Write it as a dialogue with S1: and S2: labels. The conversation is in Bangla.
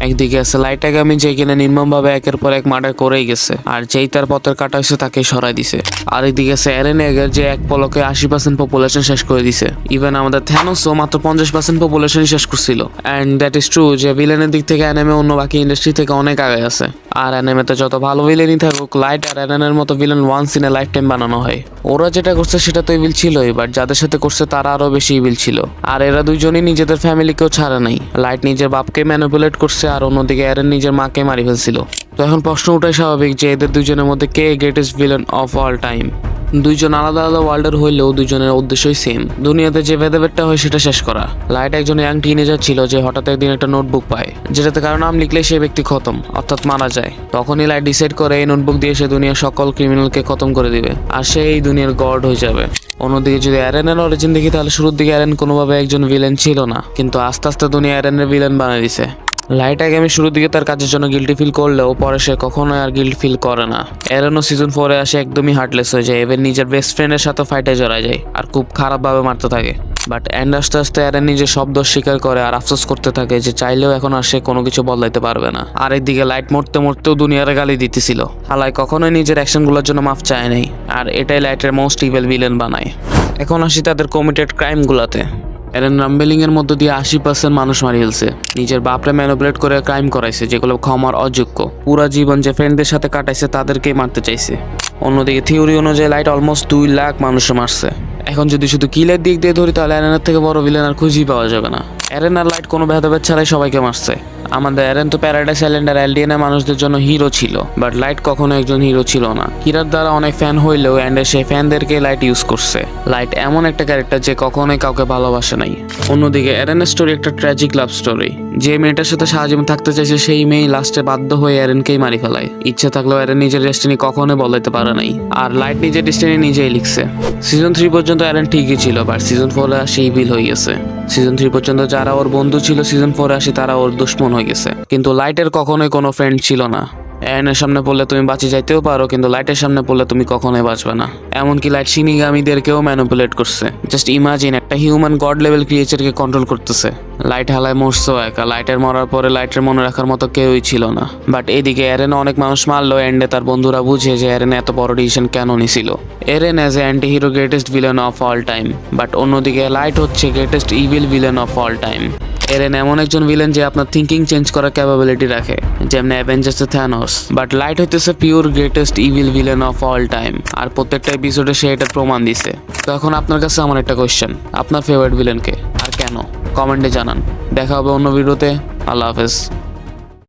S1: একদিকে আছে লাইট আগামী, যে কিনা নির্মমভাবে একের পর এক মার্ডার করেই গেছে, আর যেই তার পথের কাটা হয়েছে তাকে সরাই দিছে। আর এদিকে আছে এরেন এগের, যে এক পলকে 80% পপুলেশন শেষ করে দিছে। ইভেন আমাদের থ্যানোসও মাত্র 50% পপুলেশন শেষ করছিল। অ্যান্ড দ্যাট ইজ ট্রু যে ভিলেনের দিক থেকে অ্যানিমে অন্য বাকি ইন্ডাস্ট্রি থেকে অনেক আগে আছে। আর অ্যানিমেতে যত ভালো ভিলেনই থাকুক, লাইট আর এরেনের মতো villain once in a lifetime বানানো হয়। ওরা যেটা করছে সেটা তো ইভিল ছিলই, বাট যাদের সাথে করছে তারা আরো বেশি ইভিল ছিল। আর এরা দুইজনই নিজেদের ফ্যামিলিকেও ছাড়ে নাই। লাইট নিজের বাপকে ম্যানিপুলেট করছে, আর অন্যদিকে এরেন নিজের মাকে মারি ফেলছিল। তো এখন প্রশ্ন ওঠাই স্বাভাবিক যে এদের দুইজনের মধ্যে কে greatest villain of all time. দুইজন আলাদা আলাদা ওয়ার্ল্ডের হইলেও দুইজনের উদ্দেশ্যই সেম, দুনিয়াতে যে ভেদাভেদটা হয় সেটা শেষ করা। লাইট একজন ইয়াং টিনেজার ছিল যে হঠাৎ একদিন একটা নোটবুক পায়, যেটাতে কারো নাম লিখলে সেই ব্যক্তি খতম, অর্থাৎ মারা যায়। তখনই লাইট ডিসাইড করে এই নোটবুক দিয়ে সে দুনিয়ার সকল ক্রিমিনালকে খতম করে দিবে, আর সে এই দুনিয়ার গড হয়ে যাবে। অন্যদিকে যদি অ্যারেনের অরিজিন দেখি, তাহলে শুরুর দিকে অ্যারেন কোনোভাবে একজন ভিলেন ছিল না, কিন্তু আস্তে আস্তে দুনিয়া অ্যারেনের ভিলেন বানিয়ে দিছে। লাইট আগামী শুরুর দিকে তার কাজের জন্য গিল্টি ফিল করলেও পরে সে কখনোই আর গিল্ট ফিল করে না। এরেনও সিজন 4 আসে একদমই হার্টলেস হয়ে যায়, এবার নিজের বেস্ট ফ্রেন্ডের সাথে ফাইটে জড়ায় যায় আর খুব খারাপভাবে মারতে থাকে। বাট এন্ড আস্তে আস্তে এরেন নিজের সব দোষ স্বীকার করে আর আফসোস করতে থাকে যে চাইলেও এখন আর সে কোনো কিছু বদলাইতে পারবে না। আর একদিকে লাইট মরতে মরতেও দুনিয়ারে গালি দিতেছিল। হালাই কখনোই নিজের অ্যাকশনগুলোর জন্য মাফ চায় নাই, আর এটাই লাইটের মোস্ট ইভিল ভিলেন বানায়। এখন আসি তাদের কমিটেড ক্রাইমগুলোতে। এরেন রাম্বেলিং এর মধ্য দিয়ে 80% মানুষ মারি ফেলছে, নিজের বাপরে ম্যানিপুলেট করে ক্রাইম করাইছে যেগুলো ক্ষমার অযোগ্য। পুরা জীবন যে ফ্রেন্ডদের সাথে কাটাইছে তাদেরকেই মারতে চাইছে। অন্যদিকে থিওরি অনুযায়ী লাইট অলমোস্ট 2 লাখ মানুষ মারছে। এখন যদি শুধু কিলের দিক দিয়ে ধরি, তাহলে এরেনের থেকে বড় ভিলেন আর খুঁজেই পাওয়া যাবে না। এরেন আর লাইট কোনো ভেদাভেদ ছাড়াই সবাইকে মারছে। আমাদের এরেন তো প্যারাডাইস আইল্যান্ড আর এলডিএন এর মানুষদের জন্য হিরো ছিল, বাট লাইট কখনো একজন হিরো ছিল না। কিরার দ্বারা অনেক ফ্যান হইলেও এন্ডে সেই ফ্যানদেরকে লাইট ইউজ করছে। লাইট এমন একটা ক্যারেক্টার যে কখনোই কাউকে ভালোবাসে নাই। অন্যদিকে এরেনের স্টোরি একটা ট্র্যাজিক লাভ স্টোরি। যে মেয়েটার সাথে সারাজীবন থাকতে চাইছে সেই মেয়ে লাস্টে বাধ্য হয়ে এরেনকেই মারি ফেলায়। ইচ্ছে থাকলেও এরেন নিজের ডেস্টিনি কখনোই বলাইতে পারে নাই, আর লাইট নিজের ডেস্টিনি নিজেই লিখছে। সিজন 3 পর্যন্ত এরেন ঠিকই ছিল, বাট সিজন 4 আসে ইভিল হয়ে গেছে। সিজন 3 পর্যন্ত যারা ওর বন্ধু ছিল, সিজন 4 আসে তারা ওর দুশ্মন হয়ে গেছে। কিন্তু লাইটের কখনোই কোনো ফ্রেন্ড ছিল না। এরেনের সামনে পড়লে তুমি বাঁচি যাইতেও পারো, কিন্তু লাইটের সামনে পড়লে তুমি কখনোই বাঁচবে না। এমনকি লাইট শিনিগামীদেরকেও ম্যানিপুলেট করছে। জাস্ট ইমাজিন, একটা হিউম্যান গড লেভেল ক্রিয়েচারকে কন্ট্রোল করতেছে। লাইট হালায় মরছো একা, লাইটের মরার পরে লাইটের মনে রাখার মতো কেউই ছিল না। বাট এদিকে এরেন অনেক মানুষ মারলো, এন্ডে তার বন্ধুরা বুঝে যে এরেন এত বড় ডিসিশন কেন নিছিল। Eren as a anti hero greatest villain of all time, but অন্যদিকে লাইট হচ্ছে greatest evil villain of all time. Eren এমন একজন ভিলেন যে আপনার থিঙ্কিং চেঞ্জ করার ক্যাপাবিলিটি রাখে, যেমন অ্যাভেঞ্জার্সে থ্যানোস। বাট লাইট হইতেছে pure greatest evil villain of all time, আর প্রত্যেকটা এপিসোডে সে এটা প্রমাণ দিছে। তো এখন আপনার কাছে আমার একটা কোয়েশ্চেন, আপনার ফেভারিট ভিলেনকে আর কেন? কমেন্টে জানান। দেখা হবে অন্য ভিডিওতে। আল্লাহ হাফেজ।